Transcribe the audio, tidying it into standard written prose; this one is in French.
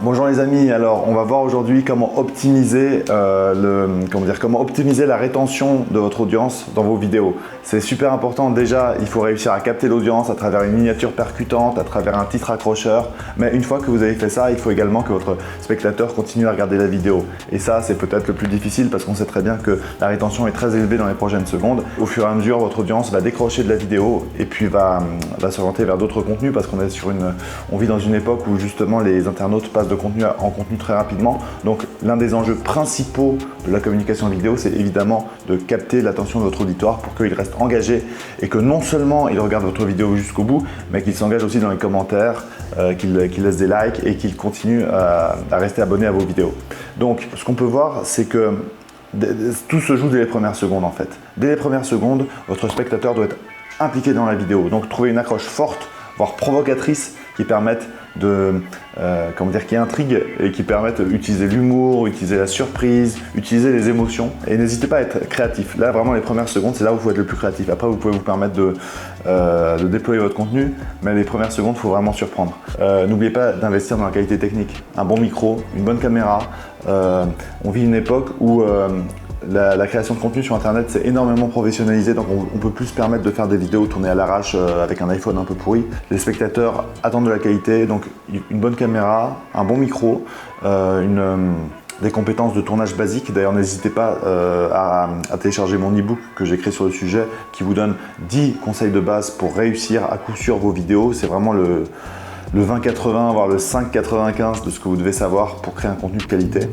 Bonjour les amis, alors on va voir aujourd'hui comment optimiser la rétention de votre audience dans vos vidéos. C'est super important. Déjà, il faut réussir à capter l'audience à travers une miniature percutante, à travers un titre accrocheur. Mais une fois que vous avez fait ça, il faut également que votre spectateur continue à regarder la vidéo. Et ça, c'est peut-être le plus difficile parce qu'on sait très bien que la rétention est très élevée dans les prochaines secondes. Au fur et à mesure, votre audience va décrocher de la vidéo et puis va s'orienter vers d'autres contenus parce on vit dans une époque où justement les internautes passent de contenu en contenu très rapidement. Donc l'un des enjeux principaux de la communication vidéo, c'est évidemment de capter l'attention de votre auditoire pour qu'il reste engagé et que non seulement il regarde votre vidéo jusqu'au bout, mais qu'il s'engage aussi dans les commentaires, qu'il laisse des likes et qu'il continue à rester abonné à vos vidéos. Donc ce qu'on peut voir, c'est que tout se joue dès les premières secondes en fait. Dès les premières secondes, votre spectateur doit être impliqué dans la vidéo. Donc trouver une accroche forte, voire provocatrice, qui permettent qui intrigue et qui permettent d'utiliser l'humour, utiliser la surprise, utiliser les émotions. Et n'hésitez pas à être créatif. Là, vraiment, les premières secondes, c'est là où il faut être le plus créatif. Après, vous pouvez vous permettre de déployer votre contenu, mais les premières secondes, il faut vraiment surprendre. N'oubliez pas d'investir dans la qualité technique. Un bon micro, une bonne caméra. On vit une époque où la création de contenu sur internet c'est énormément professionnalisé, donc on peut plus se permettre de faire des vidéos tournées à l'arrache avec un iPhone un peu pourri. Les spectateurs attendent de la qualité, donc une bonne caméra, un bon micro, des compétences de tournage basiques. D'ailleurs, n'hésitez pas à télécharger mon e-book que j'ai créé sur le sujet qui vous donne 10 conseils de base pour réussir à coup sûr vos vidéos. C'est vraiment le 20-80 voire le 5-95 de ce que vous devez savoir pour créer un contenu de qualité.